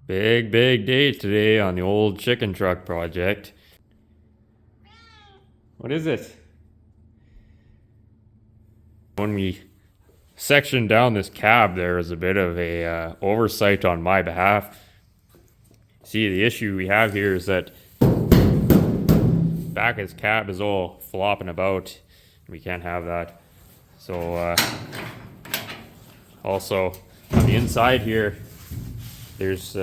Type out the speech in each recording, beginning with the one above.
Big day today on the old chicken truck project. What is it? When we sectioned down this cab, there was a bit of a oversight on my behalf. See, the issue we have here is that back of this cab is all flopping about. We can't have that. So also on the inside here, there's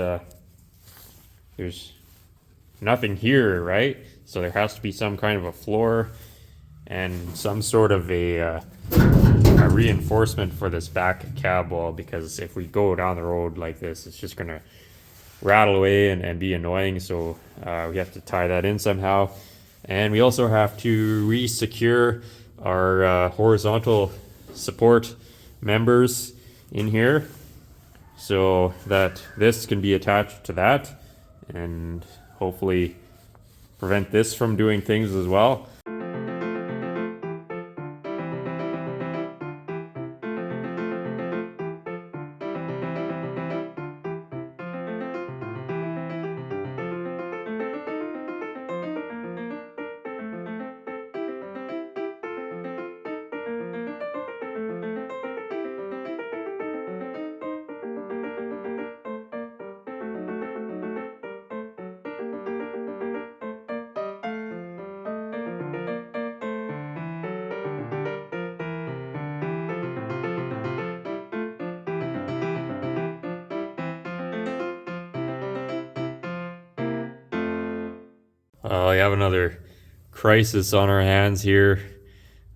nothing here, right? So there has to be some kind of a floor and some sort of a reinforcement for this back cab wall, because if we go down the road like this, it's just gonna rattle away and be annoying. So we have to tie that in somehow. And we also have to re-secure our horizontal support members in here so that this can be attached to that and hopefully prevent this from doing things as well. We have another crisis on our hands here.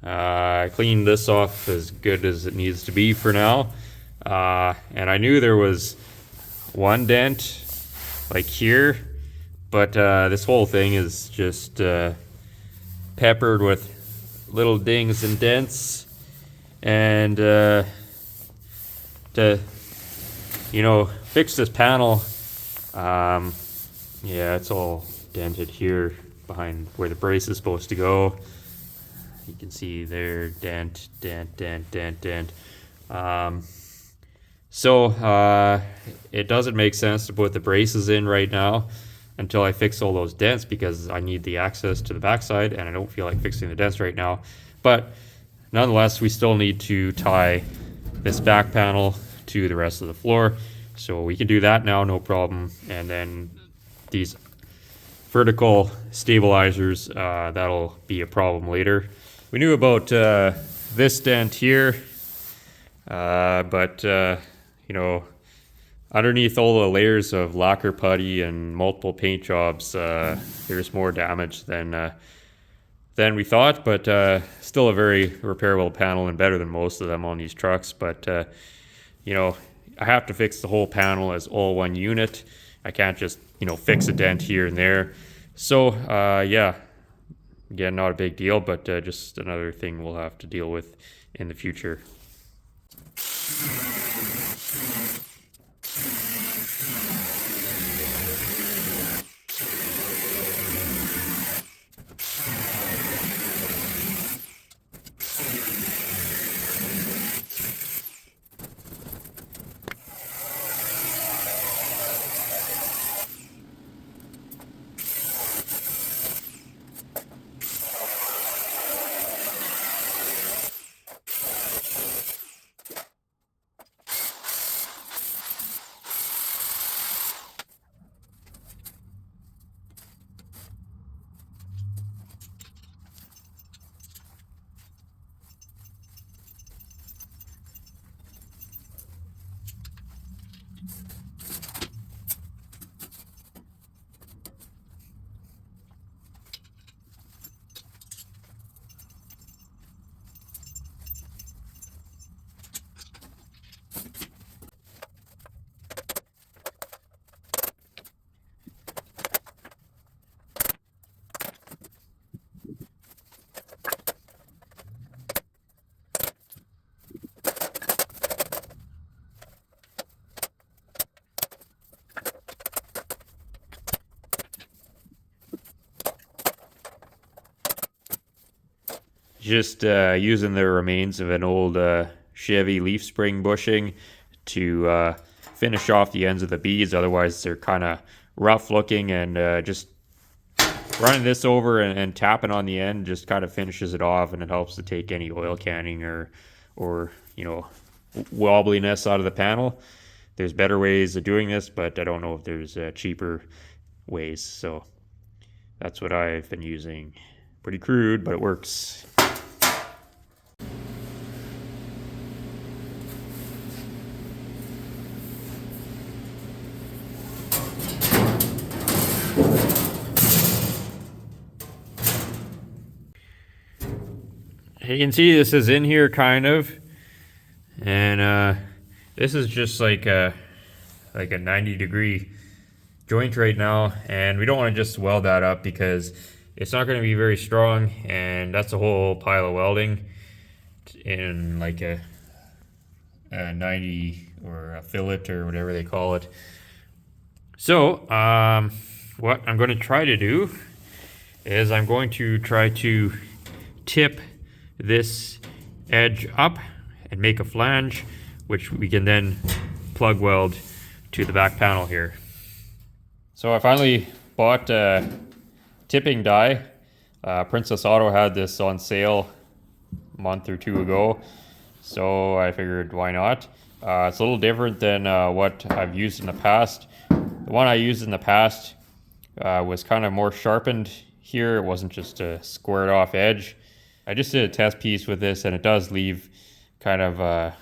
I cleaned this off as good as it needs to be for now. And I knew there was one dent like here, but this whole thing is just peppered with little dings and dents. And to fix this panel, yeah, it's all dented here behind where the brace is supposed to go. You can see there, dent. So it doesn't make sense to put the braces in right now until I fix all those dents, because I need the access to the backside and I don't feel like fixing the dents right now. But nonetheless, we still need to tie this back panel to the rest of the floor. So we can do that now, no problem. And then these vertical stabilizers, that'll be a problem later. We knew about this dent here, but underneath all the layers of lacquer putty and multiple paint jobs, there's more damage than we thought, but still a very repairable panel and better than most of them on these trucks. But I have to fix the whole panel as all one unit. I can't just fix a dent here and there. So yeah, again, not a big deal, but just another thing we'll have to deal with in the future. Just using the remains of an old Chevy leaf spring bushing to finish off the ends of the beads, otherwise they're kind of rough looking, and just running this over and tapping on the end just kind of finishes it off, and it helps to take any oil canning or you know, wobbliness out of the panel. There's better ways of doing this, but I don't know if there's cheaper ways, so that's what I've been using. Pretty crude, but it works. You can see this is in here kind of, and this is just like a 90-degree joint right now, and we don't want to just weld that up because it's not going to be very strong, and that's a whole pile of welding in like a 90 or a fillet or whatever they call it. So what I'm going to try to do is I'm going to try to tip this edge up and make a flange, which we can then plug weld to the back panel here. So I finally bought a tipping die. Princess Auto had this on sale a month or two ago, so I figured why not. It's a little different than what I've used in the past. The one I used in the past was kind of more sharpened here. It wasn't just a squared off edge. I just did a test piece with this, and it does leave kind of a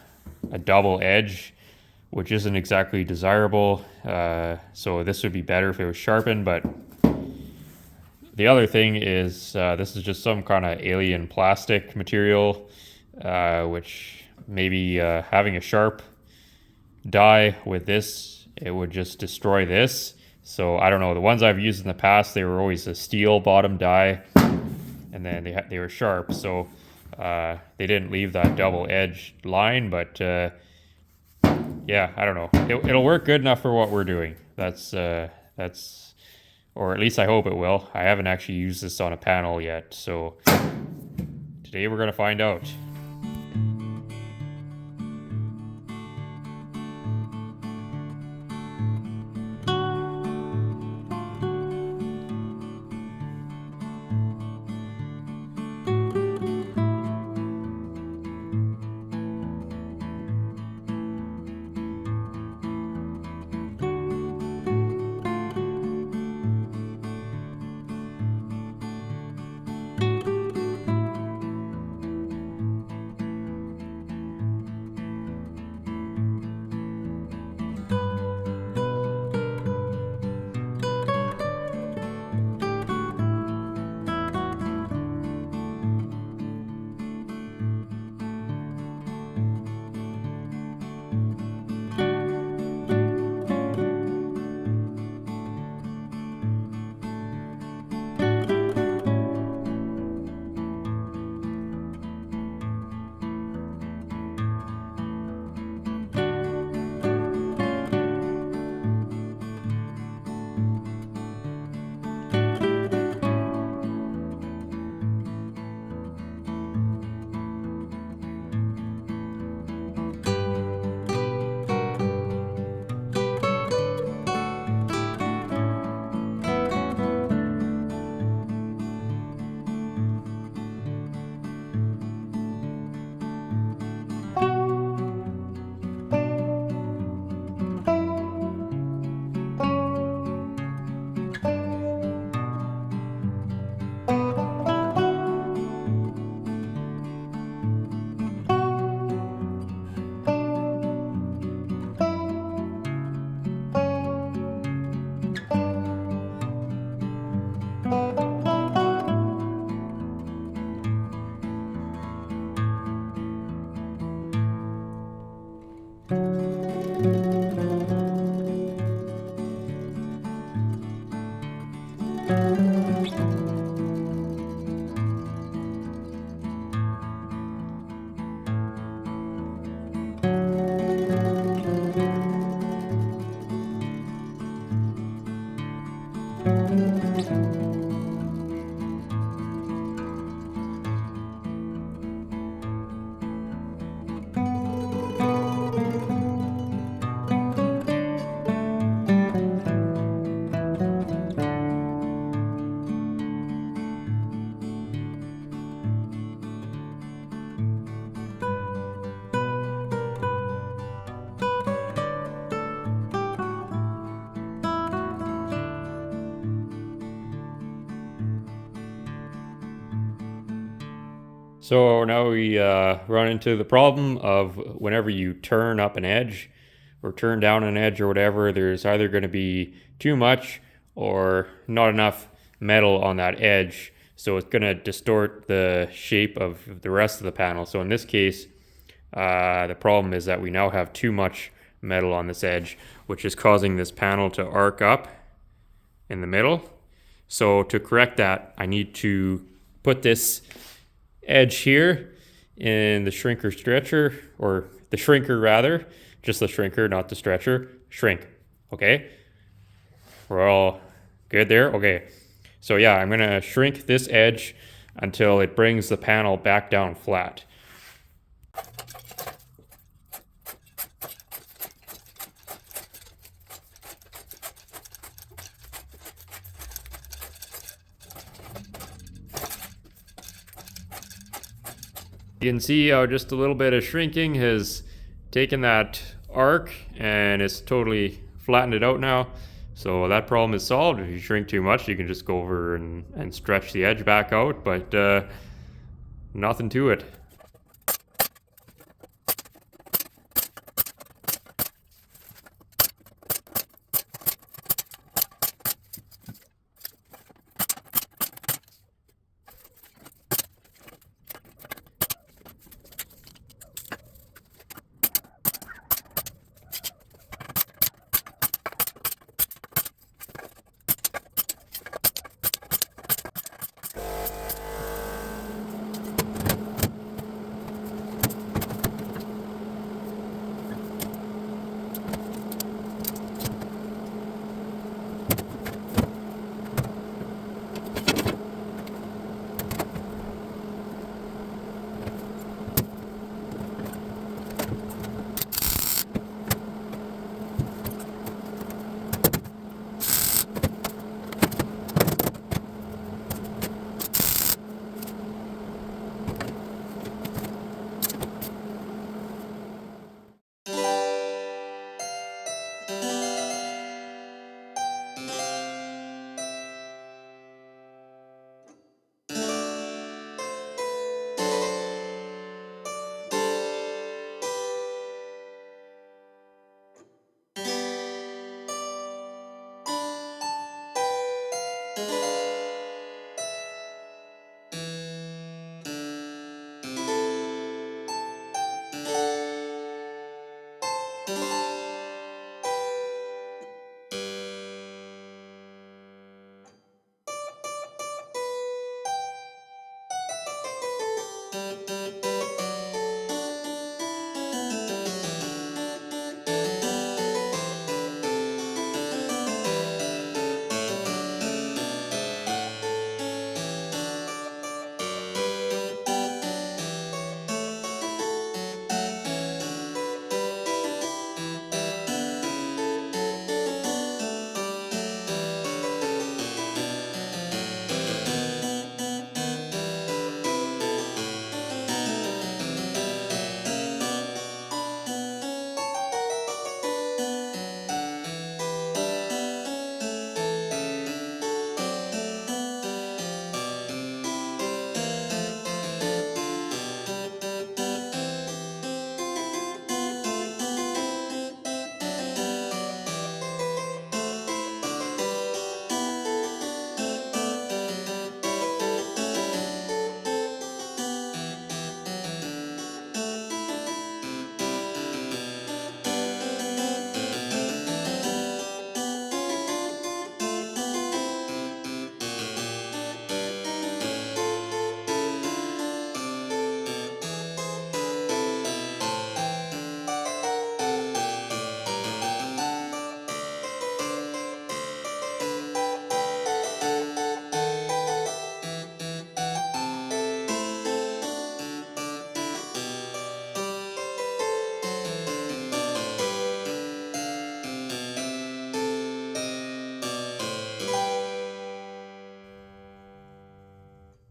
double edge, which isn't exactly desirable. So this would be better if it was sharpened, but the other thing is this is just some kind of alien plastic material, which maybe having a sharp die with this, it would just destroy this. So I don't know, the ones I've used in the past, they were always a steel bottom die, and then they were sharp, so they didn't leave that double edge line, but yeah, I don't know. It'll work good enough for what we're doing. That's, or at least I hope it will. I haven't actually used this on a panel yet, so today we're gonna find out. So now we run into the problem of whenever you turn up an edge or turn down an edge or whatever, there's either going to be too much or not enough metal on that edge. So it's going to distort the shape of the rest of the panel. So in this case, the problem is that we now have too much metal on this edge, which is causing this panel to arc up in the middle. So to correct that, I need to put this edge here in the shrinker stretcher, or the shrinker rather, just the shrinker, not the stretcher. Shrink. Okay, we're all good there. Okay, so yeah, I'm gonna shrink this edge until it brings the panel back down flat. You can see how just a little bit of shrinking has taken that arc and it's totally flattened it out now. So that problem is solved. If you shrink too much, you can just go over and stretch the edge back out, but nothing to it.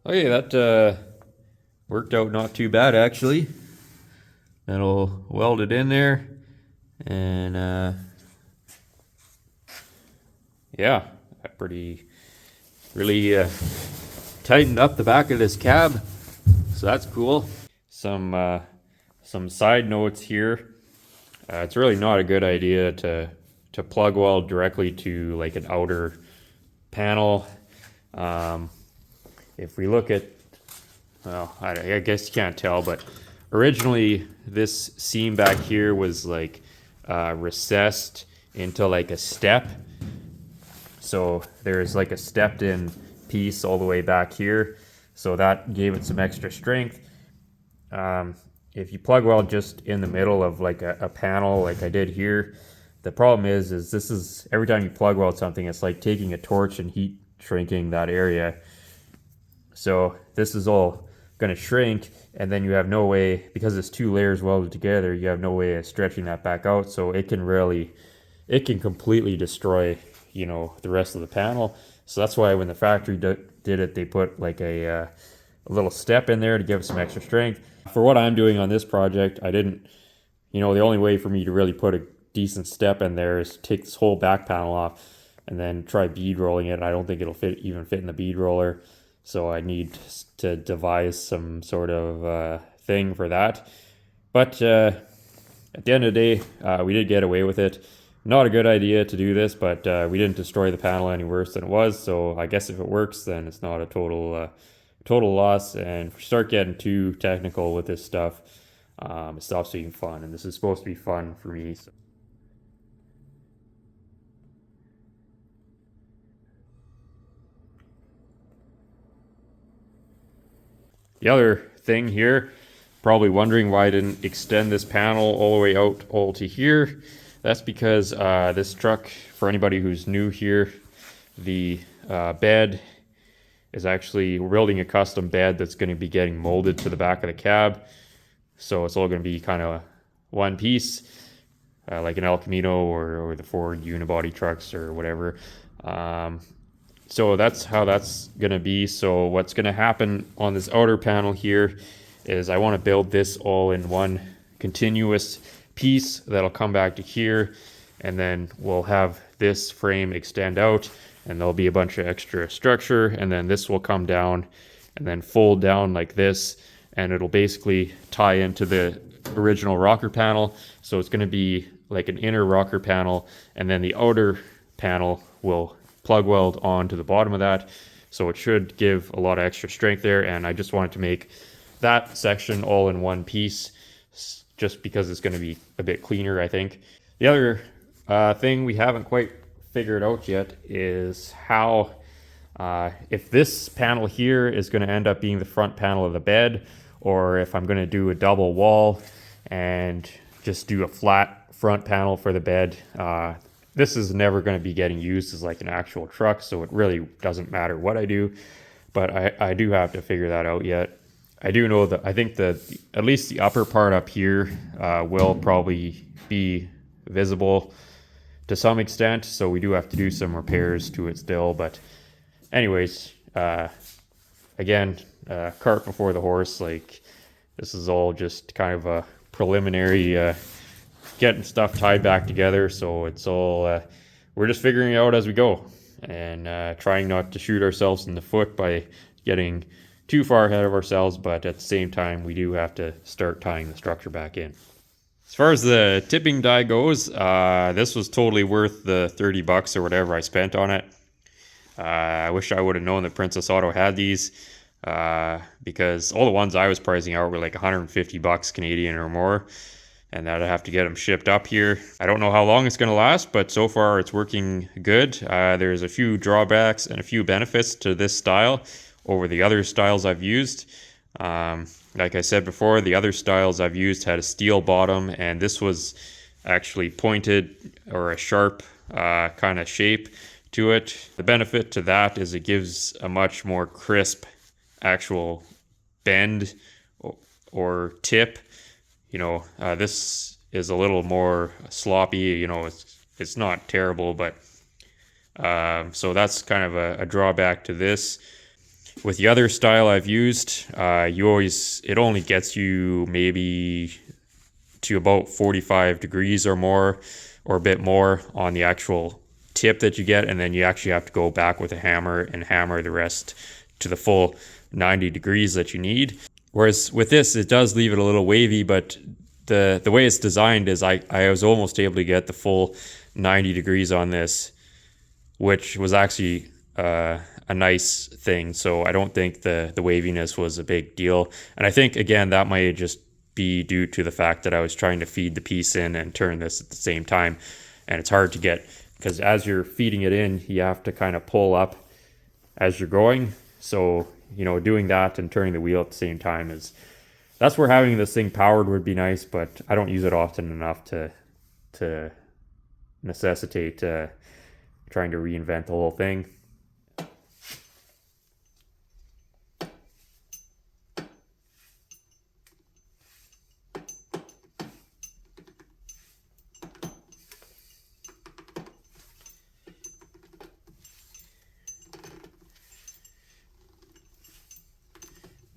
Okay, that worked out not too bad actually. That'll weld it in there, and yeah, that really tightened up the back of this cab. So that's cool. Some side notes here. It's really not a good idea to plug weld directly to like an outer panel. If we look at, well, I guess you can't tell, but originally this seam back here was like recessed into like a step. So there's like a stepped in piece all the way back here. So that gave it some extra strength. If you plug weld just in the middle of like a panel like I did here, the problem is this is, every time you plug weld something, it's like taking a torch and heat shrinking that area. So this is all going to shrink, and then you have no way, because it's two layers welded together, you have no way of stretching that back out. So it can completely destroy, you know, the rest of the panel. So that's why when the factory did it, they put like a little step in there to give it some extra strength. For what I'm doing on this project, I didn't, you know, the only way for me to really put a decent step in there is to take this whole back panel off and then try bead rolling it. I don't think it'll even fit in the bead roller. So I need to devise some sort of thing for that. But at the end of the day, we did get away with it. Not a good idea to do this, but we didn't destroy the panel any worse than it was. So I guess if it works, then it's not a total loss. And if we start getting too technical with this stuff, it stops being fun. And this is supposed to be fun for me. So. The other thing here, probably wondering why I didn't extend this panel all the way out all to here. That's because this truck, for anybody who's new here, the bed is actually, we're building a custom bed that's going to be getting molded to the back of the cab. So it's all going to be kind of one piece, like an El Camino or the Ford unibody trucks or whatever. So that's how that's going to be. So what's going to happen on this outer panel here is I want to build this all in one continuous piece that'll come back to here, and then we'll have this frame extend out, and there'll be a bunch of extra structure, and then this will come down and then fold down like this, and it'll basically tie into the original rocker panel. So it's going to be like an inner rocker panel, and then the outer panel will plug weld onto the bottom of that. So it should give a lot of extra strength there, and I just wanted to make that section all in one piece just because it's going to be a bit cleaner, I think. The other thing we haven't quite figured out yet is how, if this panel here is going to end up being the front panel of the bed, or if I'm going to do a double wall and just do a flat front panel for the bed. This is never going to be getting used as like an actual truck, so it really doesn't matter what I do, but I do have to figure that out yet. I do know that I think that at least the upper part up here will probably be visible to some extent, so we do have to do some repairs to it still. But anyways, again, cart before the horse. Like, this is all just kind of a preliminary getting stuff tied back together, so it's all we're just figuring it out as we go, and trying not to shoot ourselves in the foot by getting too far ahead of ourselves, but at the same time we do have to start tying the structure back in. As far as the tipping die goes, this was totally worth the 30 bucks or whatever I spent on it. I wish I would have known that Princess Auto had these, because all the ones I was pricing out were like 150 bucks Canadian or more, and that I'd have to get them shipped up here. I don't know how long it's going to last, but so far it's working good. There's a few drawbacks and a few benefits to this style over the other styles I've used. Like I said before, the other styles I've used had a steel bottom, and this was actually pointed or a sharp kind of shape to it. The benefit to that is it gives a much more crisp actual bend or tip. You know, this is a little more sloppy. You know, it's not terrible, but so that's kind of a drawback to this. With the other style I've used, it only gets you maybe to about 45 degrees or more, or a bit more on the actual tip that you get, and then you actually have to go back with a hammer and hammer the rest to the full 90 degrees that you need. Whereas with this, it does leave it a little wavy, but the way it's designed is I was almost able to get the full 90 degrees on this, which was actually a nice thing. So I don't think the waviness was a big deal. And I think, again, that might just be due to the fact that I was trying to feed the piece in and turn this at the same time. And it's hard to get, because as you're feeding it in, you have to kind of pull up as you're going. So, you know, doing that and turning the wheel at the same time that's where having this thing powered would be nice, but I don't use it often enough to necessitate trying to reinvent the whole thing.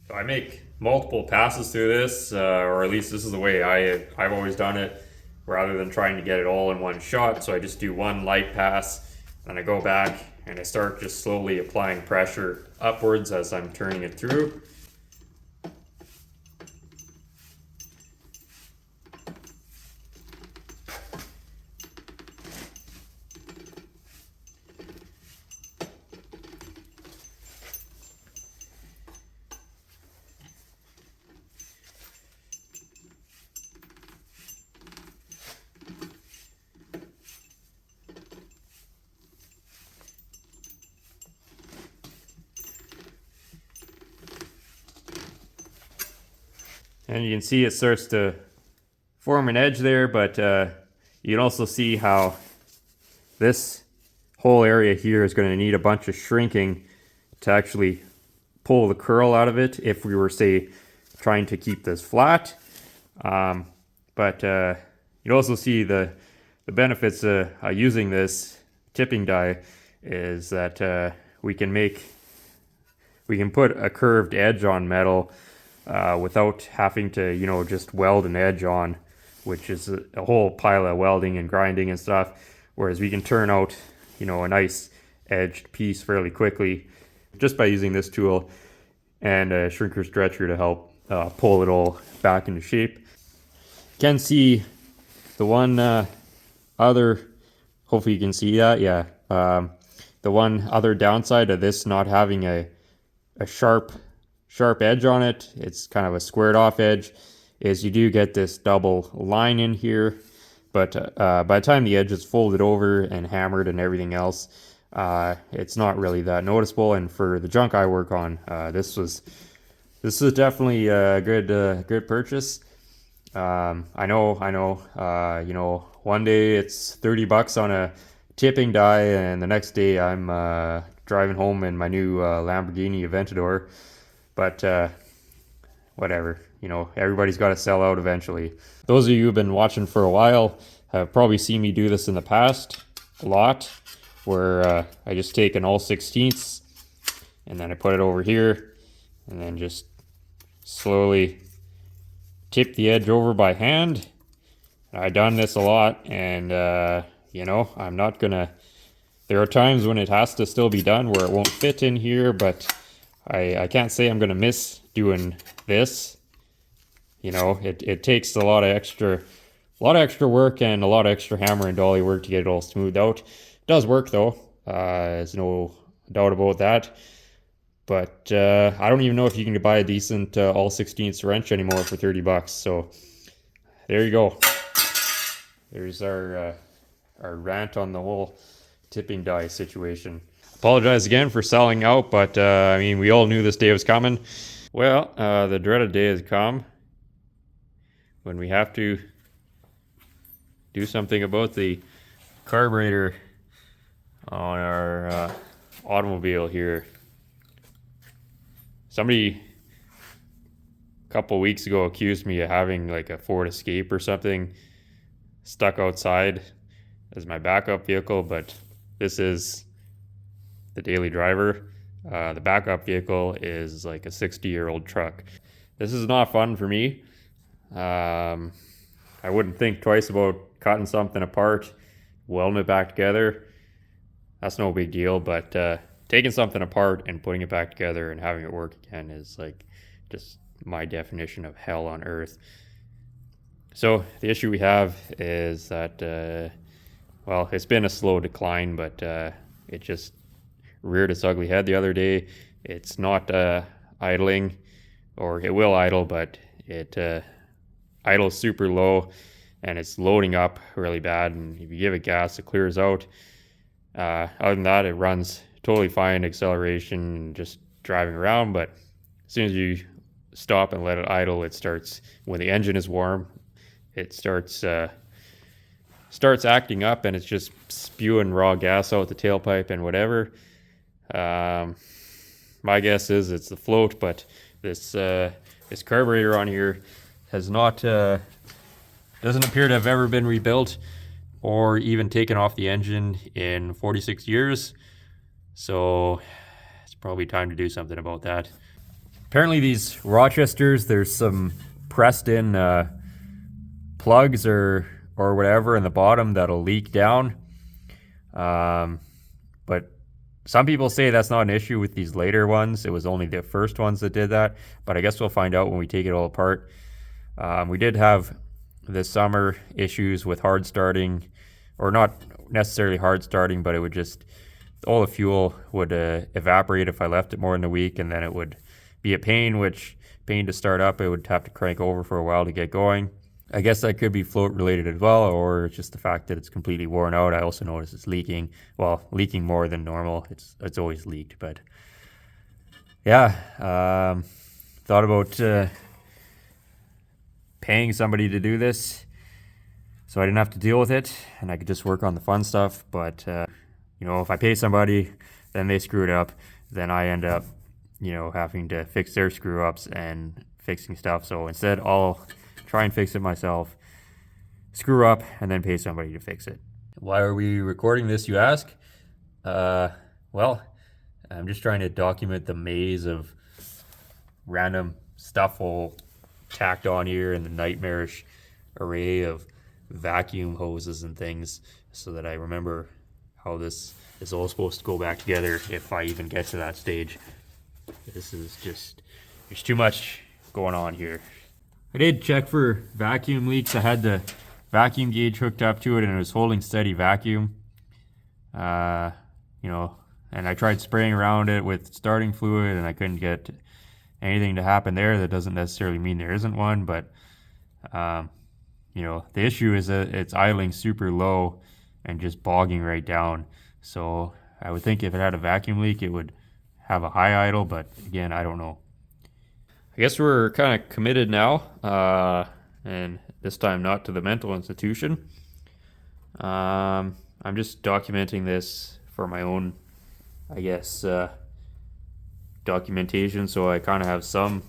So I make multiple passes through this, or at least this is the way I've always done it, rather than trying to get it all in one shot. So I just do one light pass, and I go back and I start just slowly applying pressure upwards as I'm turning it through. And you can see it starts to form an edge there, but you can also see how this whole area here is going to need a bunch of shrinking to actually pull the curl out of it if we were, say, trying to keep this flat. But you also see the benefits of using this tipping die is that we can put a curved edge on metal without having to, you know, just weld an edge on, which is a whole pile of welding and grinding and stuff. Whereas we can turn out, you know, a nice edged piece fairly quickly just by using this tool and a shrinker stretcher to help pull it all back into shape. You can see the one other, hopefully you can see that, yeah. The one other downside of this not having a sharp edge on it, it's kind of a squared off edge, is you do get this double line in here, but by the time the edge is folded over and hammered and everything else, it's not really that noticeable. And for the junk I work on, this is definitely a good purchase. I know, you know, one day it's $30 on a tipping die, and the next day I'm driving home in my new Lamborghini Aventador. But whatever, you know, everybody's got to sell out eventually. Those of you who've been watching for a while have probably seen me do this in the past a lot, where I just take an all 16ths and then I put it over here and then just slowly tip the edge over by hand. I've done this a lot, and you know, I'm not gonna, there are times when it has to still be done where it won't fit in here, but I can't say I'm gonna miss doing this. You know, it takes a lot of extra work and a lot of extra hammer and dolly work to get it all smoothed out. It does work though, there's no doubt about that. But I don't even know if you can buy a decent all 16ths wrench anymore for $30. So there you go. There's our rant on the whole tipping die situation. Apologize again for selling out, but I mean, we all knew this day was coming. Well, the dreaded day has come when we have to do something about the carburetor on our automobile here. Somebody a couple weeks ago accused me of having like a Ford Escape or something stuck outside as my backup vehicle, but this is the daily driver. The backup vehicle is like a 60-year-old truck. This is not fun for me. I wouldn't think twice about cutting something apart, welding it back together. That's no big deal, but taking something apart and putting it back together and having it work again is like just my definition of hell on earth. So the issue we have is that, well, it's been a slow decline, but it just reared its ugly head the other day. It's not idling, or it will idle, but it idles super low, and it's loading up really bad. And if you give it gas, it clears out. Other than that, it runs totally fine, acceleration, just driving around. But as soon as you stop and let it idle, it starts, when the engine is warm, it starts acting up, and it's just spewing raw gas out the tailpipe and whatever. My guess is it's the float, but this carburetor on here has not doesn't appear to have ever been rebuilt or even taken off the engine in 46 years. So it's probably time to do something about that. Apparently these Rochesters, there's some pressed in plugs or whatever in the bottom that'll leak down. But some people say that's not an issue with these later ones. It was only the first ones that did that, but I guess we'll find out when we take it all apart. We did have this summer issues with hard starting, or not necessarily hard starting, but it would just, all the fuel would evaporate if I left it more than a week, and then it would be a pain to start up. It would have to crank over for a while to get going. I guess that could be float related as well, or just the fact that it's completely worn out. I also noticed it's leaking. Well, leaking more than normal. It's always leaked, but yeah, thought about paying somebody to do this so I didn't have to deal with it and I could just work on the fun stuff. But you know, if I pay somebody, then they screw it up, then I end up, you know, having to fix their screw ups and fixing stuff. So instead, I'll try and fix it myself, screw up, and then pay somebody to fix it. Why are we recording this, you ask? Well, I'm just trying to document the maze of random stuff all tacked on here and the nightmarish array of vacuum hoses and things, so that I remember how this is all supposed to go back together if I even get to that stage. This is just, there's too much going on here. I did check for vacuum leaks. I had the vacuum gauge hooked up to it and it was holding steady vacuum. You know, and I tried spraying around it with starting fluid and I couldn't get anything to happen there. That doesn't necessarily mean there isn't one, but you know, the issue is that it's idling super low and just bogging right down. So I would think if it had a vacuum leak, it would have a high idle, but again, I don't know. I guess we're kind of committed now, and this time not to the mental institution. I'm just documenting this for my own, I guess, documentation, so I kind of have some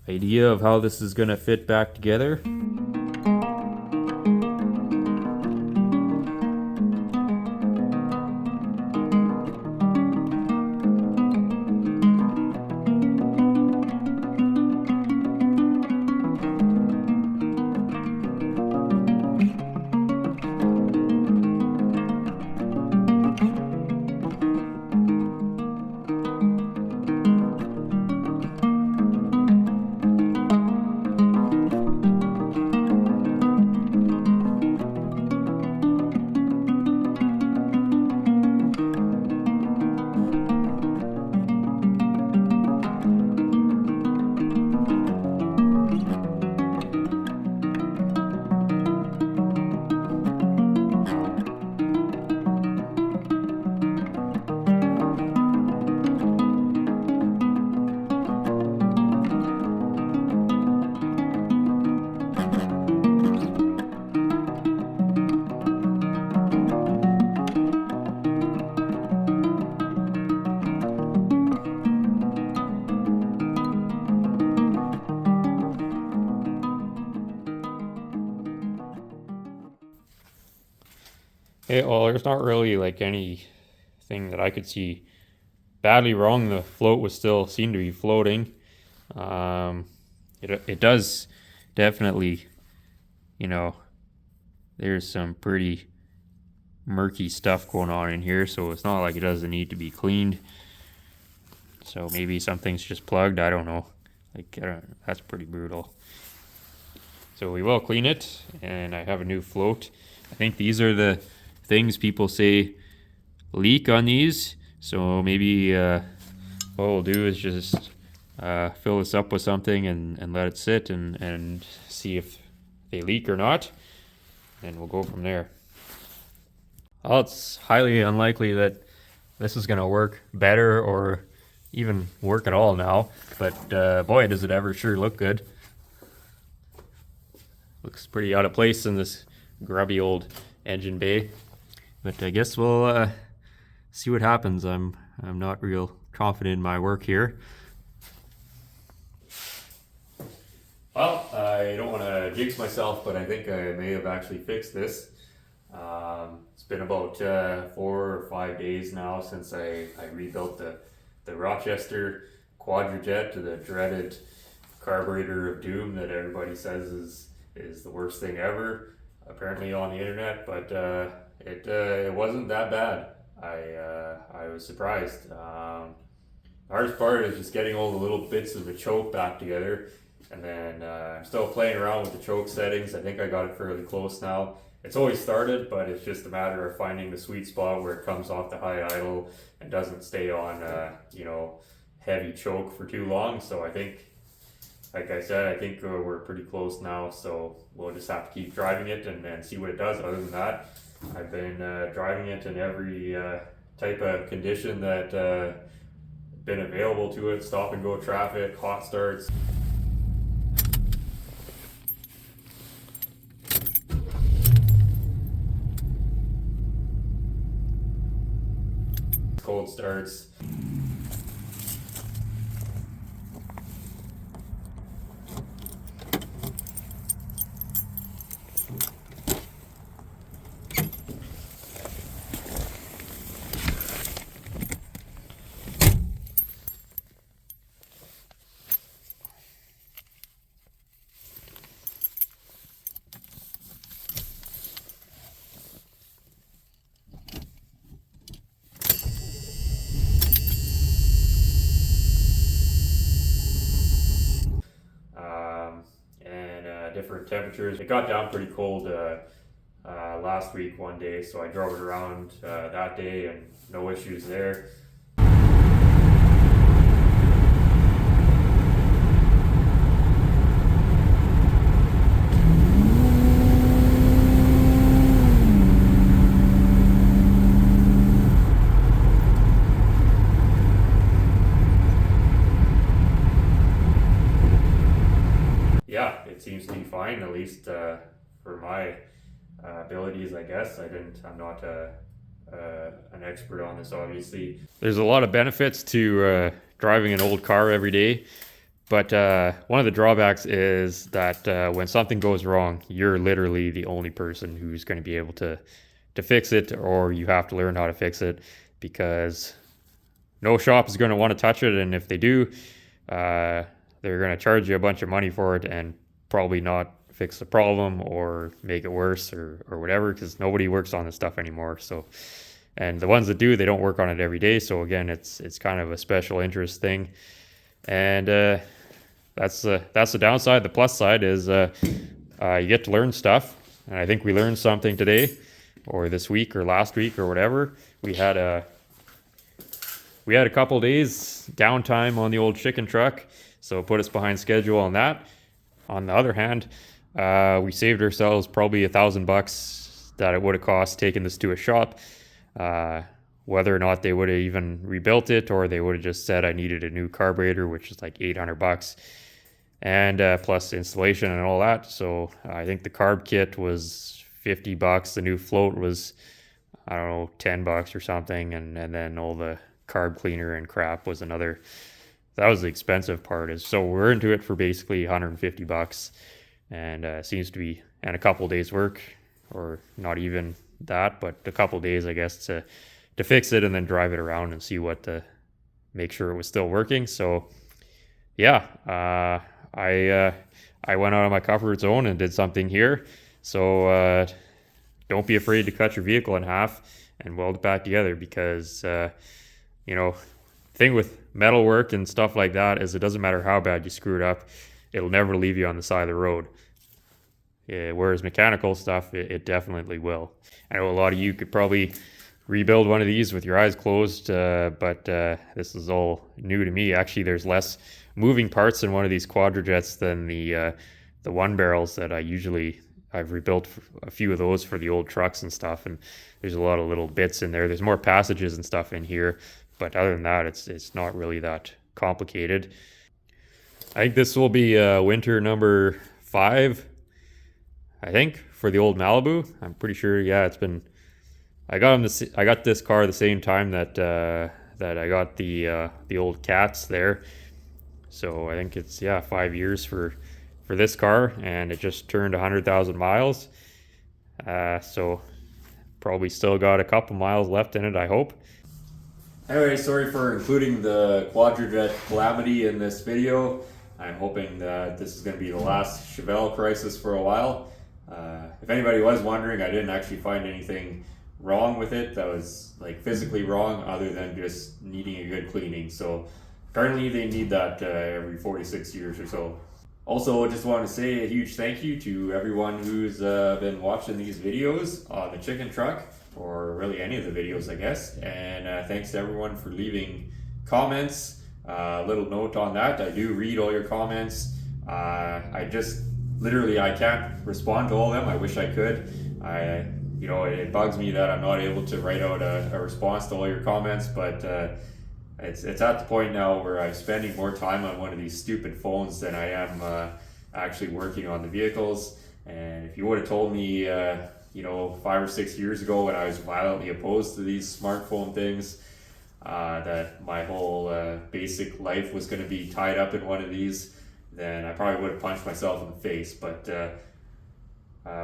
idea of how this is going to fit back together. Well, there's not really like anything that I could see badly wrong. The float was still seem to be floating. It does definitely, you know, there's some pretty murky stuff going on in here, so it's not like it doesn't need to be cleaned. So maybe something's just plugged, I don't know. Like, that's pretty brutal. So we will clean it, and I have a new float. I think these are the things people say leak on these. So maybe what we'll do is just fill this up with something and let it sit and see if they leak or not. And we'll go from there. Well, it's highly unlikely that this is going to work better or even work at all now. But boy, does it ever sure look good. Looks pretty out of place in this grubby old engine bay. But I guess we'll see what happens. I'm not real confident in my work here. Well, I don't want to jinx myself, but I think I may have actually fixed this. It's been about 4 or 5 days now since I rebuilt the Rochester quadrajet, to the dreaded carburetor of doom that everybody says is the worst thing ever, apparently on the internet. But it wasn't that bad. I was surprised. The hardest part is just getting all the little bits of the choke back together. And then I'm still playing around with the choke settings. I think I got it fairly close now. It's always started, but it's just a matter of finding the sweet spot where it comes off the high idle and doesn't stay on, heavy choke for too long. So I think, like I said, I think we're pretty close now. So we'll just have to keep driving it and see what it does. Other than that, I've been driving it in every type of condition that been available to it: stop and go traffic, hot starts. Cold starts. Different temperatures. It got down pretty cold last week one day, so I drove it around that day and no issues there. Yeah, it seems to be fine, at least for my abilities, I guess. I'm not an expert on this, obviously. There's a lot of benefits to driving an old car every day, but one of the drawbacks is that when something goes wrong, you're literally the only person who's going to be able to fix it, or you have to learn how to fix it, because no shop is going to want to touch it, and if they do, they're going to charge you a bunch of money for it and probably not fix the problem or make it worse or whatever, because nobody works on this stuff anymore. So, and the ones that do, they don't work on it every day. So again, it's kind of a special interest thing. And that's the downside. The plus side is you get to learn stuff. And I think we learned something today or this week or last week or whatever. We had a couple days downtime on the old chicken truck, so it put us behind schedule on that. On the other hand, we saved ourselves probably $1,000 that it would have cost taking this to a shop. Whether or not they would have even rebuilt it, or they would have just said I needed a new carburetor, which is like $800, and plus installation and all that. So I think the carb kit was $50. The new float was, I don't know, $10 or something, and then all the carb cleaner and crap was another. That was the expensive part. Is so we're into it for basically $150, and seems to be, and a couple days work, or not even that, but a couple days, I guess, to fix it and then drive it around and see what to make sure it was still working. So yeah, I went out of my comfort zone and did something here. So don't be afraid to cut your vehicle in half and weld it back together, because thing with metalwork and stuff like that is it doesn't matter how bad you screw it up, it'll never leave you on the side of the road. Yeah, whereas mechanical stuff, it definitely will. I know a lot of you could probably rebuild one of these with your eyes closed, but this is all new to me. Actually, there's less moving parts in one of these quadrajets than the one barrels that I've rebuilt a few of those for the old trucks and stuff, and there's a lot of little bits in there. There's more passages and stuff in here, but other than that, it's not really that complicated. I think this will be winter number 5, I think, for the old Malibu. I'm pretty sure, yeah, it's been... I got this car the same time that I got the old Cats there. So I think it's, yeah, 5 years for this car, and it just turned 100,000 miles. So probably still got a couple miles left in it, I hope. Anyway, sorry for including the quadrajet calamity in this video. I'm hoping that this is going to be the last Chevelle crisis for a while. If anybody was wondering, I didn't actually find anything wrong with it that was like physically wrong other than just needing a good cleaning. So apparently they need that every 46 years or so. Also, I just want to say a huge thank you to everyone who's been watching these videos on the chicken truck, or really any of the videos, I guess. And thanks to everyone for leaving comments. Little note on that, I do read all your comments. I can't respond to all of them. I wish I could. It bugs me that I'm not able to write out a response to all your comments, but it's at the point now where I'm spending more time on one of these stupid phones than I am actually working on the vehicles. And if you would have told me 5 or 6 years ago when I was violently opposed to these smartphone things, that my whole basic life was going to be tied up in one of these, then I probably would have punched myself in the face. But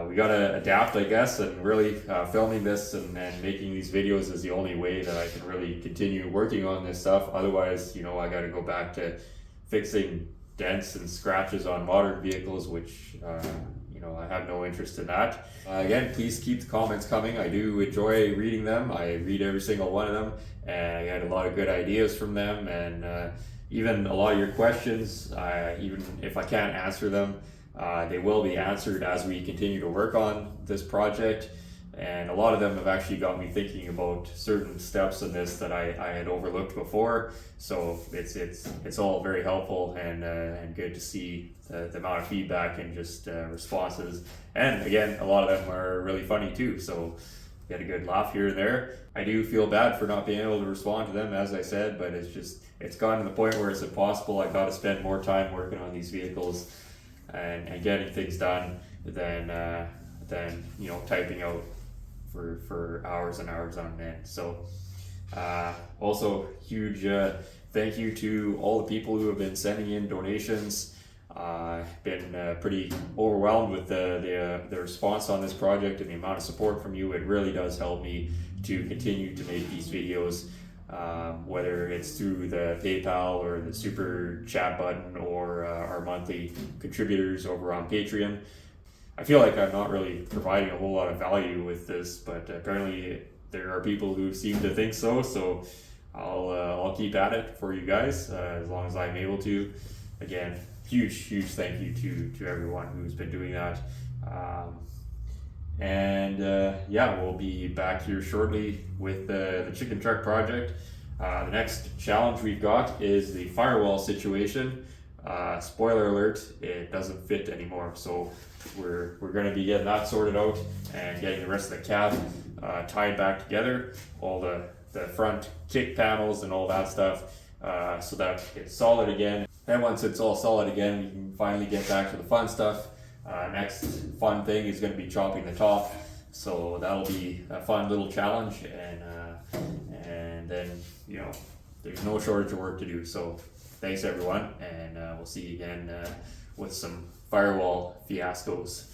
we gotta adapt, I guess, and really filming this and making these videos is the only way that I can really continue working on this stuff. Otherwise, I gotta go back to fixing dents and scratches on modern vehicles, which I have no interest in that. Again, please keep the comments coming. I do enjoy reading them. I read every single one of them, and I had a lot of good ideas from them, and even a lot of your questions, even if I can't answer them, they will be answered as we continue to work on this project. And a lot of them have actually got me thinking about certain steps in this that I had overlooked before. So it's all very helpful and good to see the amount of feedback and just responses. And again, a lot of them are really funny too. So get a good laugh here and there. I do feel bad for not being able to respond to them, as I said, but it's gotten to the point where it's impossible. I got to spend more time working on these vehicles and getting things done than typing out for hours and hours on end. So also huge thank you to all the people who have been sending in donations. Been pretty overwhelmed with the response on this project and the amount of support from you. It really does help me to continue to make these videos, whether it's through the PayPal or the super chat button or our monthly contributors over on Patreon. I feel like I'm not really providing a whole lot of value with this, but apparently there are people who seem to think so. So I'll keep at it for you guys as long as I'm able to. Again, huge thank you to everyone who's been doing that. We'll be back here shortly with the chicken truck project. The next challenge we've got is the firewall situation. Spoiler alert, it doesn't fit anymore, so we're going to be getting that sorted out and getting the rest of the cab tied back together, all the front kick panels and all that stuff, so that it's solid again. And once it's all solid again, we can finally get back to the fun stuff. Next fun thing is going to be chopping the top, so that'll be a fun little challenge, and then there's no shortage of work to do. So thanks everyone, and we'll see you again with some firewall fiascos.